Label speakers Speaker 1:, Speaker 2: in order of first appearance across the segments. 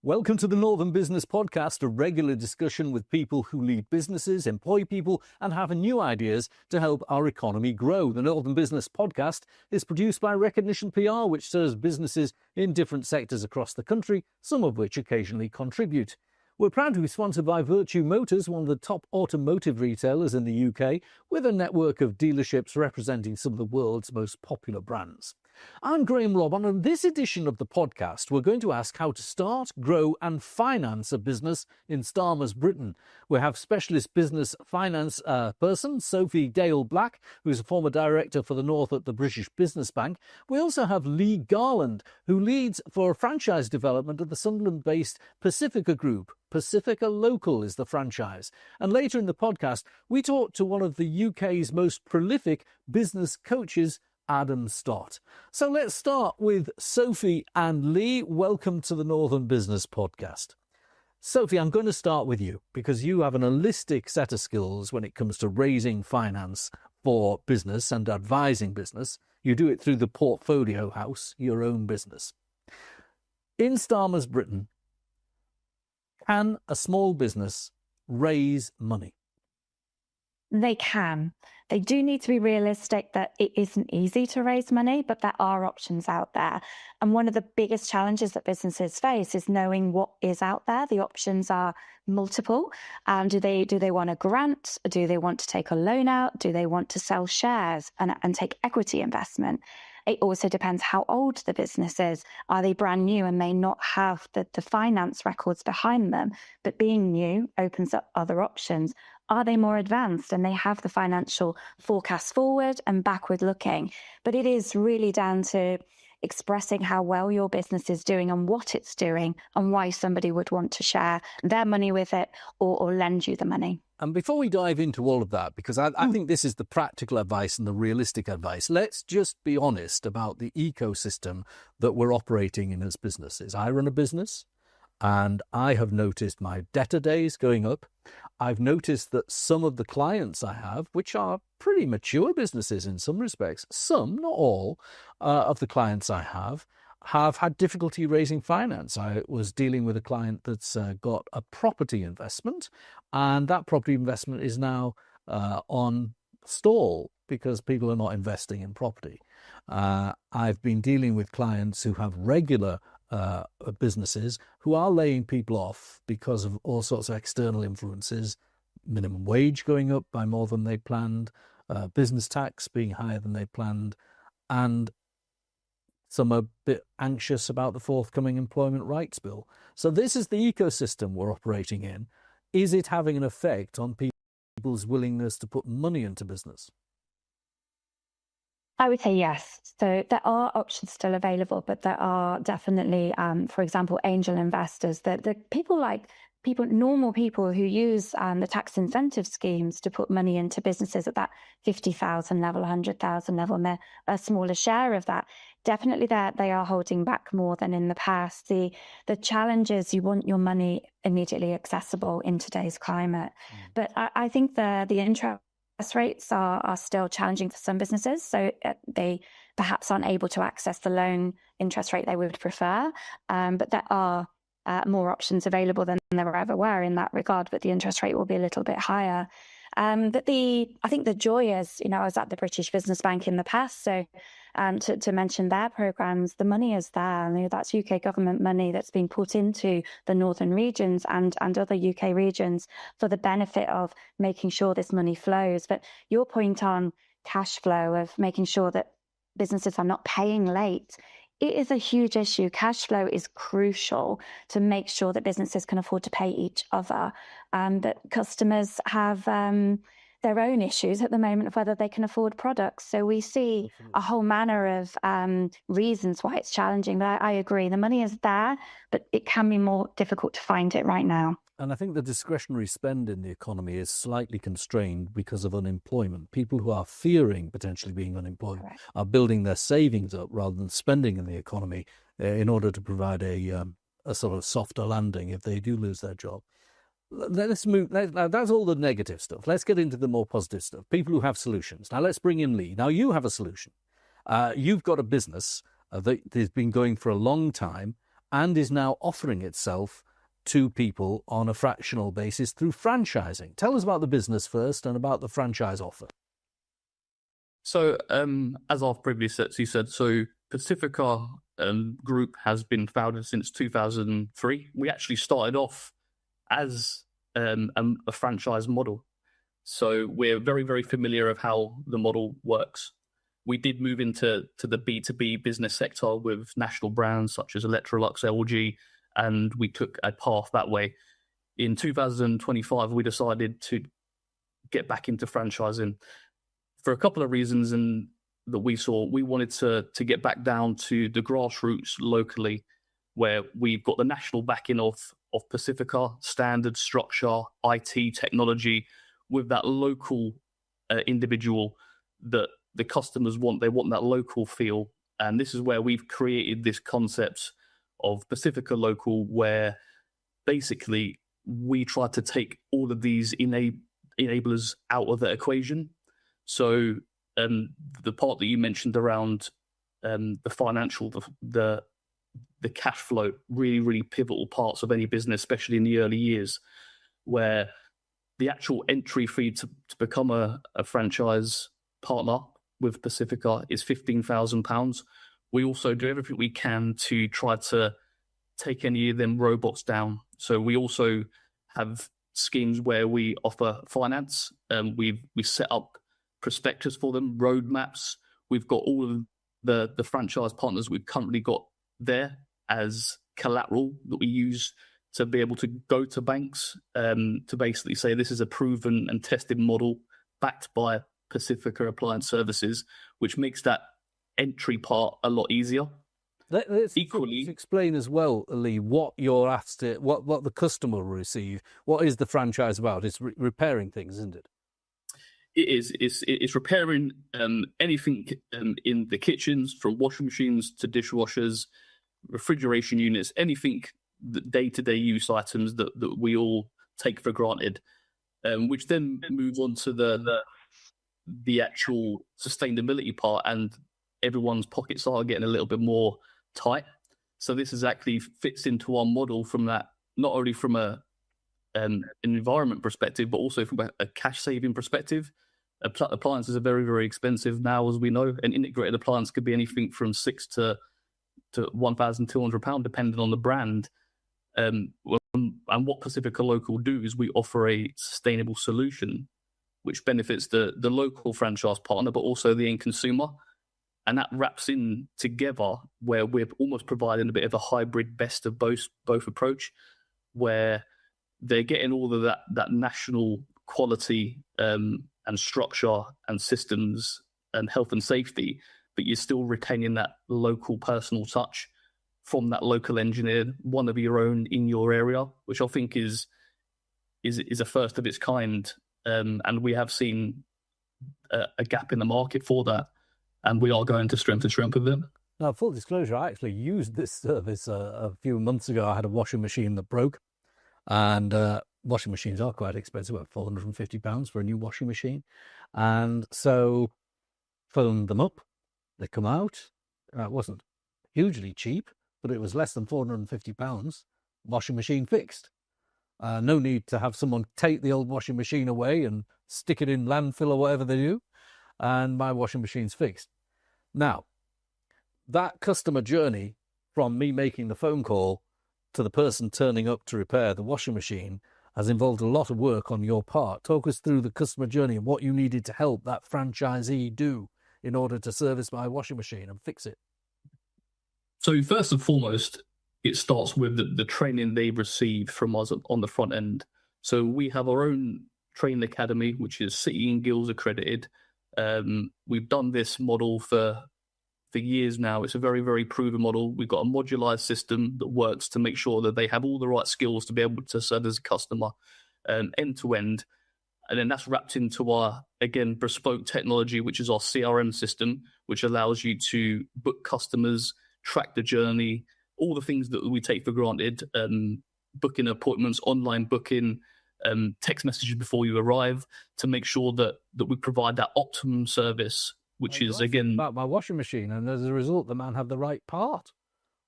Speaker 1: Welcome to the Northern Business Podcast, a regular discussion with people who lead businesses, employ people, and have new ideas to help our economy grow. The Northern Business Podcast is produced by Recognition PR, which serves businesses in different sectors across the country, some of which occasionally contribute. We're proud to be sponsored by Virtue Motors, one of the top automotive retailers in the UK, with a network of dealerships representing some of the world's most popular brands. I'm Graham Robb, and on this edition of the podcast, we're going to ask how to start, grow and finance a business in Starmer's Britain. We have specialist business finance person, Sophie Dale Black, who's a former director for the North at the British Business Bank. We also have Lee Garland, who leads for franchise development at the Sunderland-based Pacifica Group. Pacifica Local is the franchise. And later in the podcast, we talk to one of the UK's most prolific business coaches, Adam Stott. So let's start with Sophie and Lee. Welcome to the Northern Business Podcast. Sophie, I'm going to start with you because you have an holistic set of skills when it comes to raising finance for business and advising business. You do it through the Portfolio House, your own business. In Starmer's Britain, can a small business raise money?
Speaker 2: They can. They do need to be realistic that it isn't easy to raise money, but there are options out there. And one of the biggest challenges that businesses face is knowing what is out there. The options are multiple. Do they want a grant? Do they want to take a loan out? Do they want to sell shares and take equity investment? It also depends how old the business is. Are they brand new and may not have the finance records behind them? But being new opens up other options. Are they more advanced and they have the financial forecast forward and backward looking? But it is really down to expressing how well your business is doing and what it's doing and why somebody would want to share their money with it or lend you the money.
Speaker 1: And before we dive into all of that, because I think this is the practical advice and the realistic advice, let's just be honest about the ecosystem that we're operating in as businesses. I run a business and I have noticed my debtor days going up. I've noticed that some of the clients I have, which are pretty mature businesses in some respects, some, not all, of the clients I have had difficulty raising finance. I was dealing with a client that's got a property investment, and that property investment is now on stall because people are not investing in property. I've been dealing with clients who have regular businesses who are laying people off because of all sorts of external influences, minimum wage going up by more than they planned, business tax being higher than they planned, and some are a bit anxious about the forthcoming employment rights bill. So this is the ecosystem we're operating in. Is it having an effect on people's willingness to put money into business?
Speaker 2: I would say yes. So there are options still available, but there are definitely, for example, angel investors, the normal people who use the tax incentive schemes to put money into businesses at that 50,000 level, 100,000 level, a smaller share of that. Definitely they are holding back more than in the past. The challenge is you want your money immediately accessible in today's climate. But I think the interest rates are still challenging for some businesses, so they perhaps aren't able to access the loan interest rate they would prefer. But there are more options available than there ever were in that regard, but the interest rate will be a little bit higher. But I think the joy is, I was at the British Business Bank in the past, so to mention their programs, the money is there. That's UK government money that's being put into the northern regions and other UK regions for the benefit of making sure this money flows. But your point on cash flow, of making sure that businesses are not paying late, it is a huge issue. Cash flow is crucial to make sure that businesses can afford to pay each other. But customers have their own issues at the moment of whether they can afford products. So we see a whole manner of reasons why it's challenging. But I agree, the money is there, but it can be more difficult to find it right now.
Speaker 1: And I think the discretionary spend in the economy is slightly constrained because of unemployment. People who are fearing potentially being unemployed are building their savings up rather than spending in the economy in order to provide a sort of softer landing if they do lose their job. Let's move. That's all the negative stuff. Let's get into the more positive stuff. People who have solutions. Now let's bring in Lee. Now you have a solution. You've got a business that has been going for a long time. and is now offering itself to people on a fractional basis through franchising. Tell us about the business first and about the franchise offer.
Speaker 3: So, as I've previously said, so Pacifica Group has been founded since 2003. We actually started off as a franchise model. So we're very, very familiar of how the model works. We did move into the B2B business sector with national brands such as Electrolux, LG, and we took a path that way. In 2025, we decided to get back into franchising for a couple of reasons, and that we saw. We wanted to get back down to the grassroots locally, where we've got the national backing of Pacifica, standard, structure, IT, technology, with that local individual that the customers want. They want that local feel. And this is where we've created this concept of Pacifica Local, where basically we try to take all of these enablers out of the equation. So the part that you mentioned around the financial, the cash flow, really, really pivotal parts of any business, especially in the early years, where the actual entry fee to become a franchise partner with Pacifica is £15,000. We also do everything we can to try to take any of them robots down. So we also have schemes where we offer finance. We set up prospectus for them, roadmaps. We've got all of the franchise partners we've currently got there as collateral that we use to be able to go to banks to basically say this is a proven and tested model backed by Pacifica Appliance Services, which makes that entry part a lot easier.
Speaker 1: Let's explain as well, Lee, what you're asked to, what the customer will receive. What is the franchise about? It's repairing things, isn't it?
Speaker 3: It is. It's repairing anything in the kitchens, from washing machines to dishwashers, refrigeration units, anything, day-to-day use items that we all take for granted, which then moves on to the actual sustainability part, and everyone's pockets are getting a little bit more tight. So this is actually fits into our model from that, not only from an environment perspective, but also from a cash saving perspective. Appliances are very, very expensive now, as we know. An integrated appliance could be anything from £600 to £1,200, depending on the brand. And what Pacifica Local do is we offer a sustainable solution which benefits the local franchise partner, but also the end consumer. And that wraps in together where we're almost providing a bit of a hybrid best of both approach, where they're getting all of that national quality and structure and systems and health and safety, but you're still retaining that local personal touch from that local engineer, one of your own in your area, which I think is a first of its kind. And we have seen a gap in the market for that, and we are going to strength with them.
Speaker 1: Now, full disclosure, I actually used this service a few months ago. I had a washing machine that broke, and washing machines are quite expensive, about £450 for a new washing machine. And so phoned them up, they come out. It wasn't hugely cheap, but it was less than £450, washing machine fixed. No need to have someone take the old washing machine away and stick it in landfill or whatever they do, and my washing machine's fixed. Now, that customer journey from me making the phone call to the person turning up to repair the washing machine has involved a lot of work on your part. Talk us through the customer journey and what you needed to help that franchisee do in order to service my washing machine and fix it.
Speaker 3: So first and foremost, it starts with the training they receive from us on the front end. So we have our own training academy, which is City and Guilds accredited. We've done this model for years now. It's a very, very proven model. We've got a modularized system that works to make sure that they have all the right skills to be able to serve as a customer end to end. And then that's wrapped into our, again, bespoke technology, which is our CRM system, which allows you to book customers, track the journey, all the things that we take for granted, booking appointments, online booking, text messages before you arrive, to make sure that we provide that optimum service, which is, again,
Speaker 1: about my washing machine, and as a result, the man had the right part,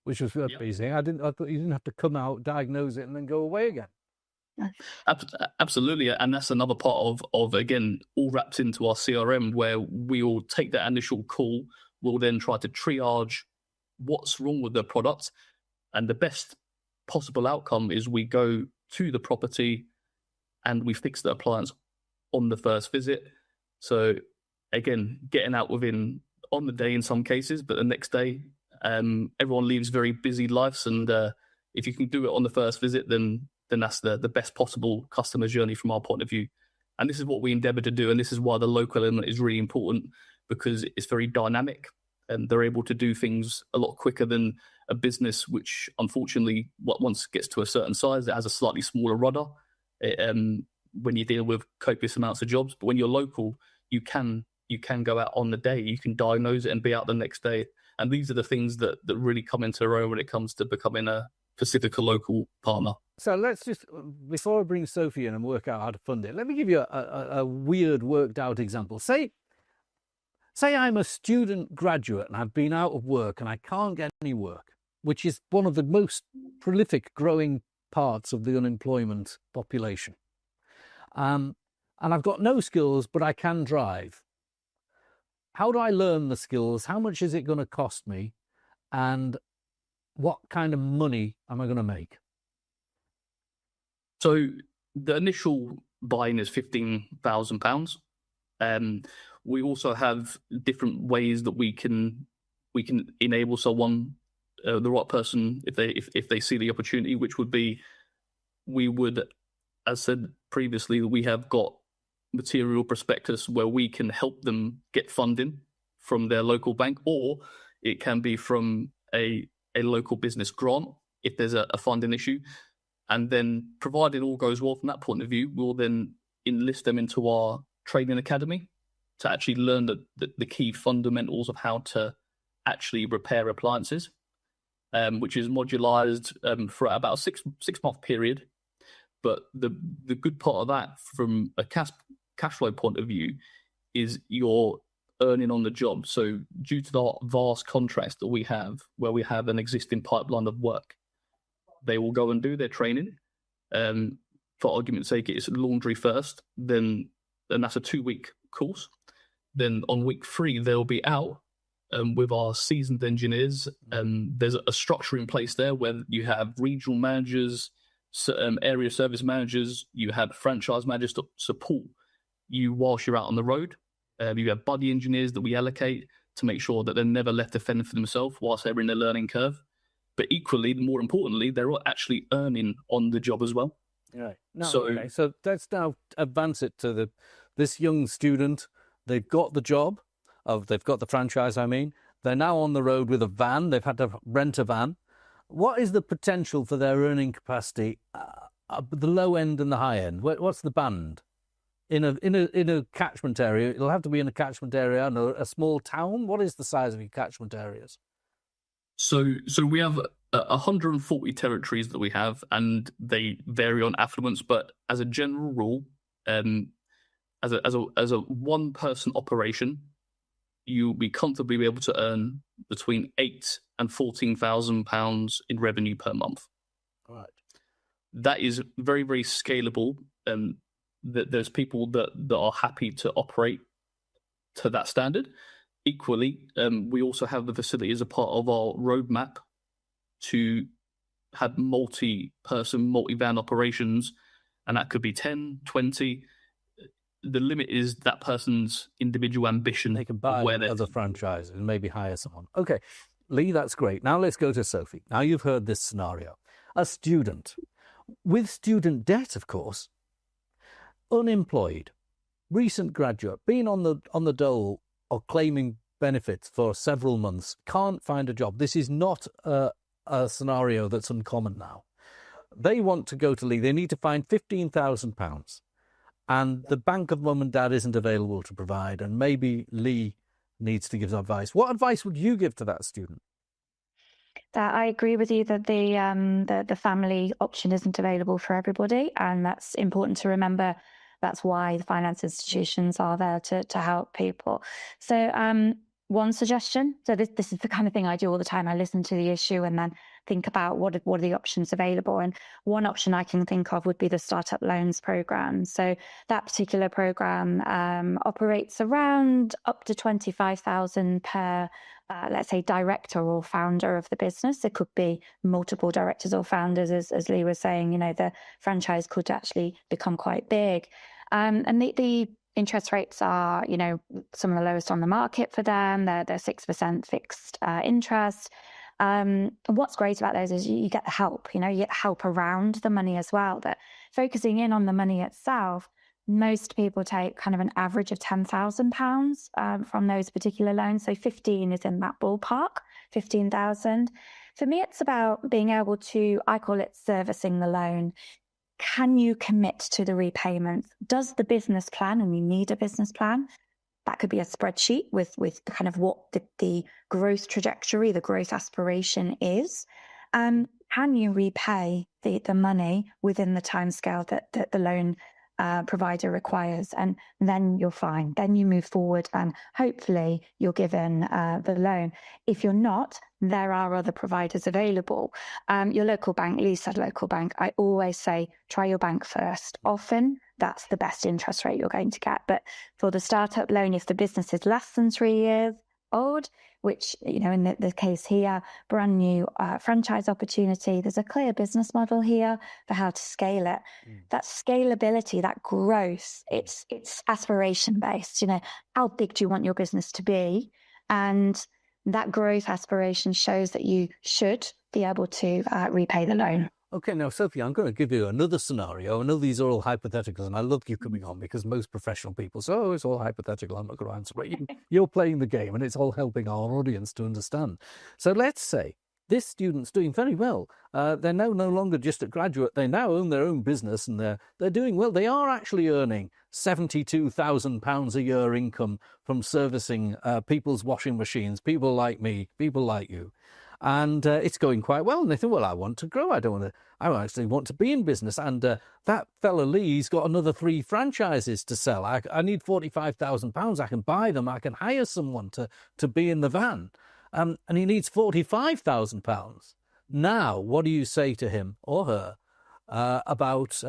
Speaker 1: which was amazing. I thought you didn't have to come out, diagnose it, and then go away again.
Speaker 3: Absolutely, and that's another part of again, all wrapped into our CRM, where we will take that initial call. We'll then try to triage what's wrong with the product, and the best possible outcome is we go to the property and we fix the appliance on the first visit. So again, getting out on the day in some cases, but the next day, everyone leaves very busy lives, and if you can do it on the first visit, then that's the best possible customer journey from our point of view. And this is what we endeavour to do, and this is why the local element is really important, because it's very dynamic, and they're able to do things a lot quicker than a business which, unfortunately, once it gets to a certain size, it has a slightly smaller rudder when you deal with copious amounts of jobs. But when you're local, you can go out on the day, you can diagnose it and be out the next day. And these are the things that really come into their own when it comes to becoming a Pacifica local partner.
Speaker 1: So let's just, before I bring Sophie in and work out how to fund it, let me give you a weird worked out example. Say I'm a student graduate and I've been out of work and I can't get any work, which is one of the most prolific growing parts of the unemployment population. And I've got no skills, but I can drive. How do I learn the skills? How much is it going to cost me? And what kind of money am I going to make?
Speaker 3: So the initial buy-in is £15,000. We also have different ways that we can enable someone, the right person, if they see the opportunity, which would be, we would, as said previously, we have got material prospectus where we can help them get funding from their local bank, or it can be from a local business grant if there's a funding issue. And then, provided all goes well from that point of view, we'll then enlist them into our training academy to actually learn the key fundamentals of how to actually repair appliances, which is modularized for about a six-month period. But the good part of that, from a cash flow point of view, is you're earning on the job. So due to the vast contracts that we have, where we have an existing pipeline of work, they will go and do their training. For argument's sake, it's laundry first, then that's a 2-week course. Then on week 3, they'll be out with our seasoned engineers. There's a structure in place there where you have regional managers, area service managers, you have franchise managers to support you whilst you're out on the road. You have buddy engineers that we allocate to make sure that they're never left to fend for themselves whilst they're in the learning curve. But equally, more importantly, they're actually earning on the job as well.
Speaker 1: Right. No, so let's now advance it to this young student. They've got the job, they've got the franchise, I mean. They're now on the road with a van. They've had to rent a van. What is the potential for their earning capacity the low end and the high end? What's the band? In a catchment area, it'll have to be in a catchment area and a small town. What is the size of your catchment areas?
Speaker 3: So we have 140 territories that we have, and they vary on affluence. But as a general rule, as a one person operation, you'll be comfortably be able to earn between £8,000 and £14,000 in revenue per month.
Speaker 1: All right.
Speaker 3: That is very, very scalable. That there's people that are happy to operate to that standard. Equally, we also have the facility as a part of our roadmap to have multi-person, multi-van operations, and that could be 10, 20. The limit is that person's individual ambition.
Speaker 1: They can buy other franchises and maybe hire someone. Okay, Lee, that's great. Now let's go to Sophie. Now you've heard this scenario. A student with student debt, of course, unemployed, recent graduate, been on the dole or claiming benefits for several months, can't find a job. This is not a scenario that's uncommon now. They want to go to Lee. They need to find £15,000, and the bank of mum and dad isn't available to provide, and maybe Lee needs to give advice. What advice would you give to that student?
Speaker 2: That I agree with you that the family option isn't available for everybody, and that's important to remember. That's why the finance institutions are there to help people. So one suggestion. So this is the kind of thing I do all the time. I listen to the issue and then think about what are the options available. And one option I can think of would be the startup loans program. So that particular program operates around up to 25,000 per, let's say, director or founder of the business. It could be multiple directors or founders, as Lee was saying. The franchise could actually become quite big. And the interest rates are, some of the lowest on the market for them. They're 6% fixed interest. What's great about those is you get the help, you get help around the money as well. But focusing in on the money itself, most people take kind of an average of £10,000 from those particular loans. So 15 is in that ballpark, 15,000. For me, it's about being able to, I call it servicing the loan. Can you commit to the repayments? Does the business plan, and you need a business plan, that could be a spreadsheet with kind of what the growth trajectory, the growth aspiration is. Can you repay the money within the timescale that the loan provider requires? And then you're fine. Then you move forward and hopefully you're given the loan. If you're not, there are other providers available. Your local bank, Lee said local bank, I always say try your bank first. Often that's the best interest rate you're going to get. But for the startup loan, if the business is less than 3 years old, which, in the case here, brand new franchise opportunity, there's a clear business model here for how to scale it. That scalability, that growth, it's aspiration based. How big do you want your business to be? And that growth aspiration shows that you should be able to repay the loan.
Speaker 1: Okay, now, Sophie, I'm going to give you another scenario. I know these are all hypotheticals, and I love you coming on because most professional people say, it's all hypothetical, I'm not going to answer it. You're playing the game, and it's all helping our audience to understand. So let's say this student's doing very well. They're now no longer just a graduate. They now own their own business, and they're doing well. They are actually earning £72,000 a year income from servicing people's washing machines, people like me, people like you. And it's going quite well. And they think, I want to grow. I actually want to be in business. And that fella Lee's got another 3 franchises to sell. I need £45,000. I can buy them. I can hire someone to be in the van. And he needs £45,000. Now, what do you say to him or her about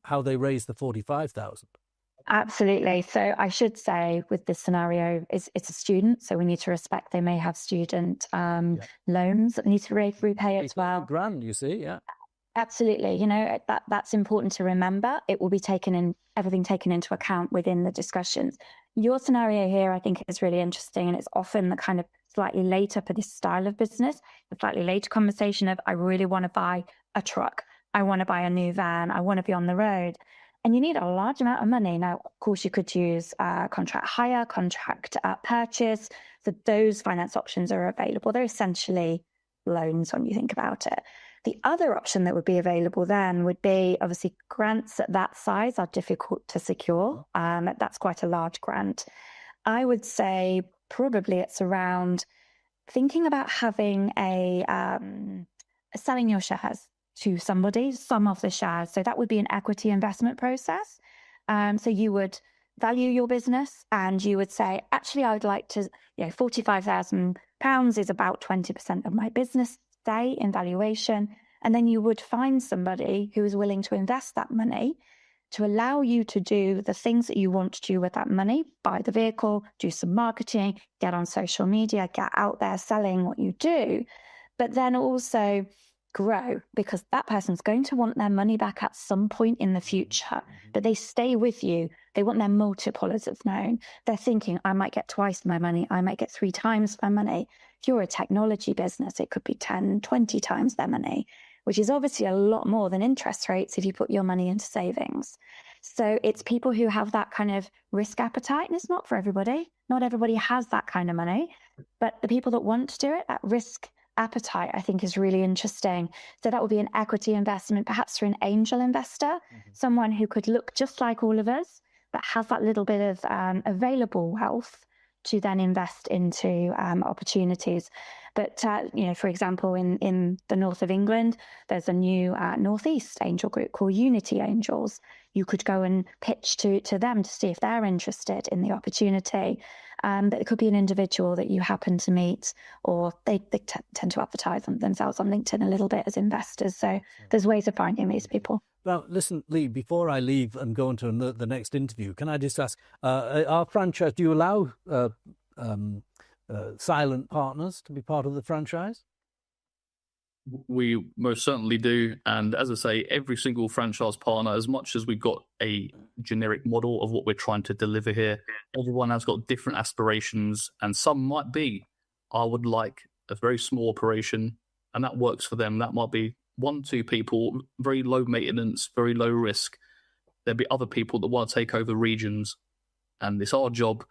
Speaker 1: how they raise the £45,000?
Speaker 2: Absolutely. So I should say with this scenario, it's a student, so we need to respect they may have student loans that need to repay as well.
Speaker 1: £grand, you see, yeah.
Speaker 2: Absolutely. That's important to remember. It will be everything taken into account within the discussions. Your scenario here, I think, is really interesting, and it's often the kind of slightly later for this style of business, the slightly later conversation of, I really want to buy a truck. I want to buy a new van. I want to be on the road. And you need a large amount of money. Now, of course, you could use contract hire, contract purchase. So those finance options are available. They're essentially loans when you think about it. The other option that would be available then would be, obviously, grants at that size are difficult to secure. That's quite a large grant. I would say probably it's around thinking about having selling your shares to somebody, some of the shares. So that would be an equity investment process. So you would value your business and you would say, actually, I would like to, £45,000 is about 20% of my business, say, in valuation. And then you would find somebody who is willing to invest that money to allow you to do the things that you want to do with that money, buy the vehicle, do some marketing, get on social media, get out there selling what you do, but then also grow, because that person's going to want their money back at some point in the future, but they stay with you. They want their multiple, as it's known. They're thinking, I might get twice my money. I might get 3 times my money. If you're a technology business, it could be 10, 20 times their money, which is obviously a lot more than interest rates if you put your money into savings. So it's people who have that kind of risk appetite, and it's not for everybody. Not everybody has that kind of money, but the people that want to do it, that risk appetite, I think, is really interesting. So that would be an equity investment, perhaps through an angel investor, someone who could look just like all of us, but has that little bit of available wealth to then invest into opportunities. But, for example, in the north of England, there's a new Northeast angel group called Unity Angels. You could go and pitch to them to see if they're interested in the opportunity. But it could be an individual that you happen to meet, or they tend to advertise themselves on LinkedIn a little bit as investors. So there's ways of finding these people.
Speaker 1: Now, listen, Lee, before I leave and go into the next interview, can I just ask, our franchise, do you allow silent partners to be part of the franchise?
Speaker 3: We most certainly do. And as I say, every single franchise partner, as much as we've got a generic model of what we're trying to deliver here, everyone has got different aspirations. And some might be, I would like a very small operation, and that works for them. That might be 1-2 people, very low maintenance, very low risk. There'll be other people that want to take over regions. And it's our job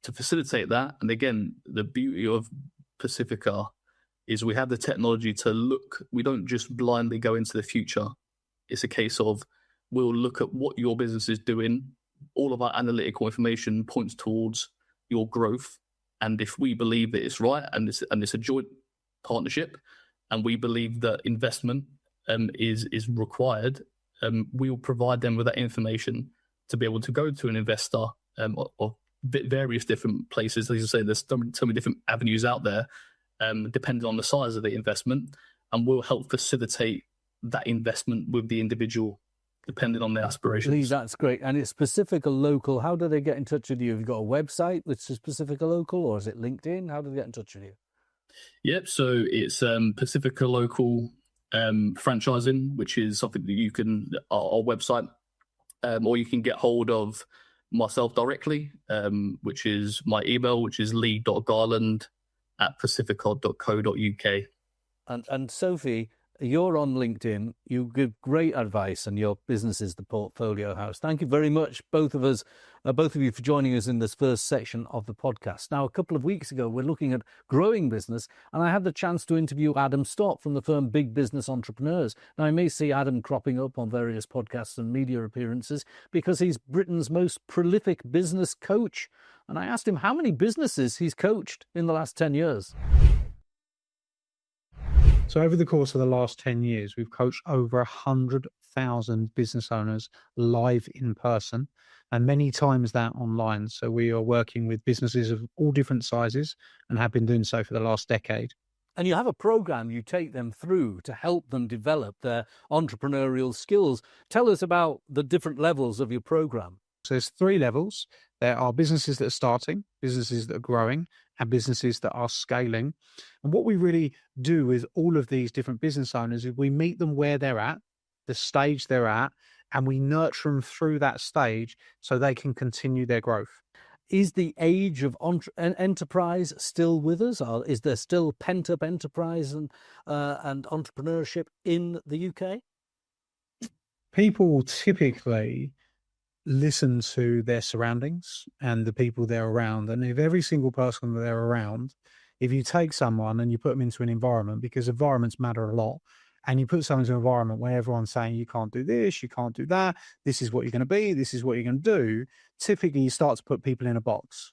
Speaker 3: to facilitate that. And again, the beauty of Pacifica is we have the technology to look. We don't just blindly go into the future. It's a case of we'll look at what your business is doing. All of our analytical information points towards your growth. And if we believe that it's right and it's a joint partnership, and we believe that investment is required, we will provide them with that information to be able to go to an investor of various different places. As you say, there's so many different avenues out there, depending on the size of the investment, and we'll help facilitate that investment with the individual, depending on their aspirations.
Speaker 1: Lee, that's great. And it's Pacifica Local. How do they get in touch with you? Have you got a website which is Pacifica Local, or is it LinkedIn? How do they get in touch with you?
Speaker 3: Yep, so it's Pacifica Local Franchising, which is something that you can, our website, or you can get hold of myself directly, which is my email, which is lee.garland@pacifica.co.uk.
Speaker 1: And Sophie, you're on LinkedIn. You give great advice, and your business is the Portfolio House. Thank you very much, both of you, for joining us in this first section of the podcast. Now, a couple of weeks ago, we're looking at growing business, and I had the chance to interview Adam Stott from the firm Big Business Entrepreneurs. Now, I may see Adam cropping up on various podcasts and media appearances because he's Britain's most prolific business coach. And I asked him how many businesses he's coached in the last 10 years.
Speaker 4: So over the course of the last 10 years, we've coached over 100,000 business owners live in person, and many times that online. So we are working with businesses of all different sizes and have been doing so for the last decade.
Speaker 1: And you have a program you take them through to help them develop their entrepreneurial skills. Tell us about the different levels of your program.
Speaker 4: So there's 3 levels. There are businesses that are starting, businesses that are growing, and businesses that are scaling. And what we really do with all of these different business owners is we meet them where they're at, the stage they're at, and we nurture them through that stage so they can continue their growth.
Speaker 1: Is the age of enterprise still with us? Or is there still pent-up enterprise and entrepreneurship in the UK?
Speaker 4: People typically listen to their surroundings and the people they're around. And if every single person they're around, if you take someone and you put them into an environment, because environments matter a lot, and you put someone into an environment where everyone's saying, you can't do this, you can't do that, this is what you're going to be, this is what you're going to do, typically you start to put people in a box.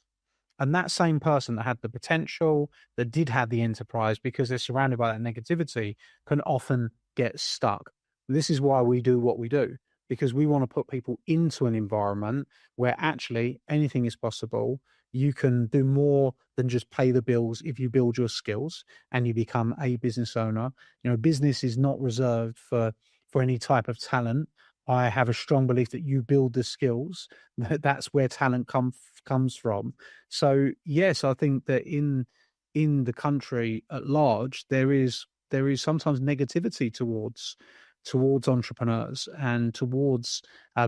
Speaker 4: And that same person that had the potential, that did have the enterprise, because they're surrounded by that negativity, can often get stuck. This is why we do what we do, because we want to put people into an environment where actually anything is possible. You can do more than just pay the bills if you build your skills and you become a business owner. You know, business is not reserved for any type of talent. I have a strong belief that you build the skills, that's where talent comes from. So yes, I think that in the country at large, there is sometimes negativity towards entrepreneurs and towards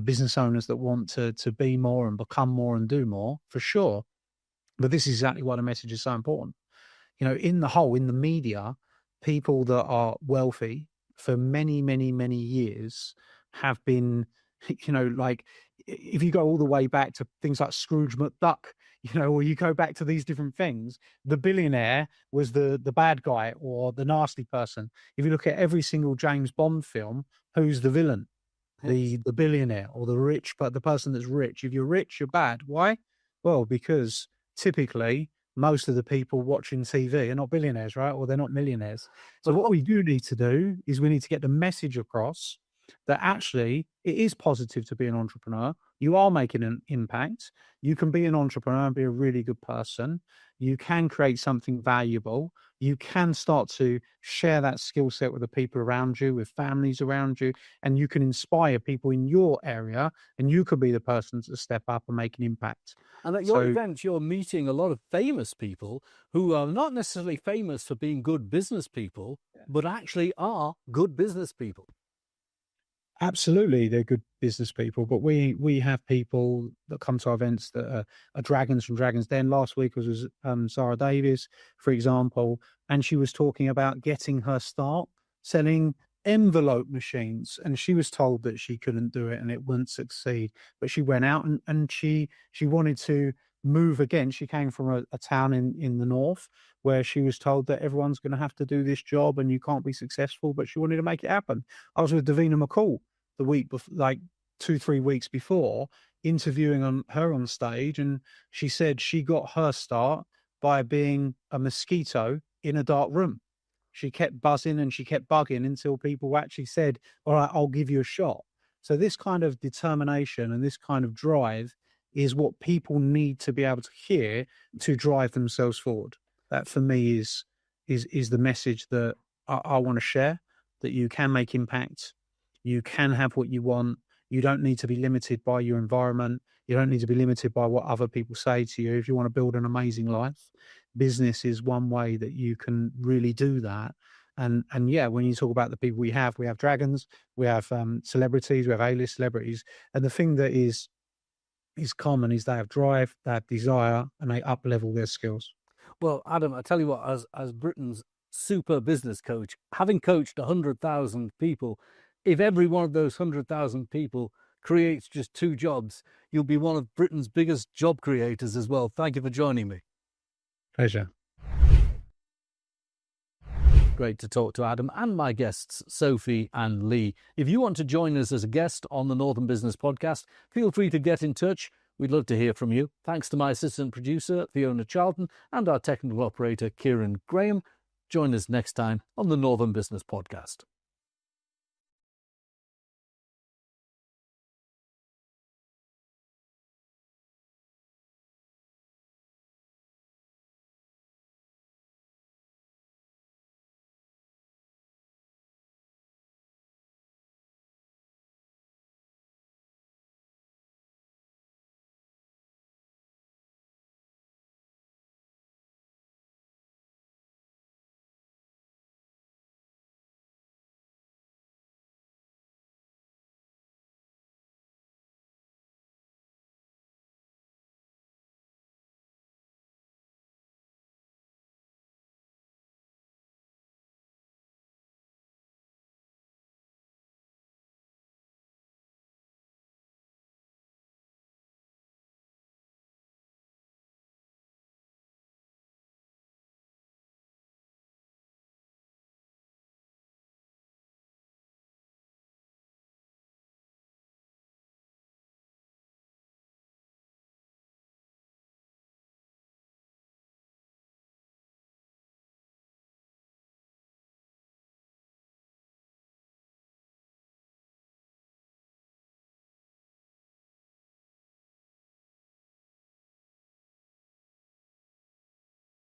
Speaker 4: business owners that want to be more and become more and do more, for sure. But this is exactly why the message is so important. You know, in the media, people that are wealthy for many, many, many years have been, you know, like if you go all the way back to things like Scrooge McDuck, you know, or you go back to these different things, the billionaire was the bad guy or the nasty person. If you look at every single James Bond film, who's the villain? The billionaire or the rich, but the person that's rich. If you're rich, you're bad. Why? Well, because typically most of the people watching TV are not billionaires, right? Or they're not millionaires. So what we do need to do is we need to get the message across that actually it is positive to be an entrepreneur. You are making an impact. You can be an entrepreneur and be a really good person. You can create something valuable. You can start to share that skill set with the people around you, with families around you, and you can inspire people in your area, and you could be the person to step up and make an impact.
Speaker 1: And at your event, you're meeting a lot of famous people who are not necessarily famous for being good business people, but actually are good business people.
Speaker 4: Absolutely, they're good business people, but we have people that come to our events that are dragons from Dragons Den. Last week was Sarah Davies, for example, and she was talking about getting her start selling envelope machines, and she was told that she couldn't do it and it wouldn't succeed, but she went out and she wanted to move again. She came from a town in the north where she was told that everyone's going to have to do this job and you can't be successful, but she wanted to make it happen. I was with Davina McCall the week before, like 2-3 weeks before, interviewing her on stage, and she said she got her start by being a mosquito in a dark room. She kept buzzing and she kept bugging until people actually said, all right, I'll give you a shot. So this kind of determination and this kind of drive is what people need to be able to hear to drive themselves forward. That for me is the message that I want to share, that you can make impact. You can have what you want. You don't need to be limited by your environment. You don't need to be limited by what other people say to you. If you want to build an amazing life, business is one way that you can really do that. And yeah, when you talk about the people we have dragons, we have celebrities, we have A-list celebrities. And the thing that is common is they have drive, they have desire, and they up-level their skills.
Speaker 1: Well, Adam, I tell you what, as Britain's super business coach, having coached 100,000 people, if every one of those 100,000 people creates just 2 jobs, you'll be one of Britain's biggest job creators as well. Thank you for joining me.
Speaker 4: Pleasure.
Speaker 1: Great to talk to Adam and my guests, Sophie and Lee. If you want to join us as a guest on the Northern Business Podcast, feel free to get in touch. We'd love to hear from you. Thanks to my assistant producer, Fiona Charlton, and our technical operator, Kieran Graham. Join us next time on the Northern Business Podcast.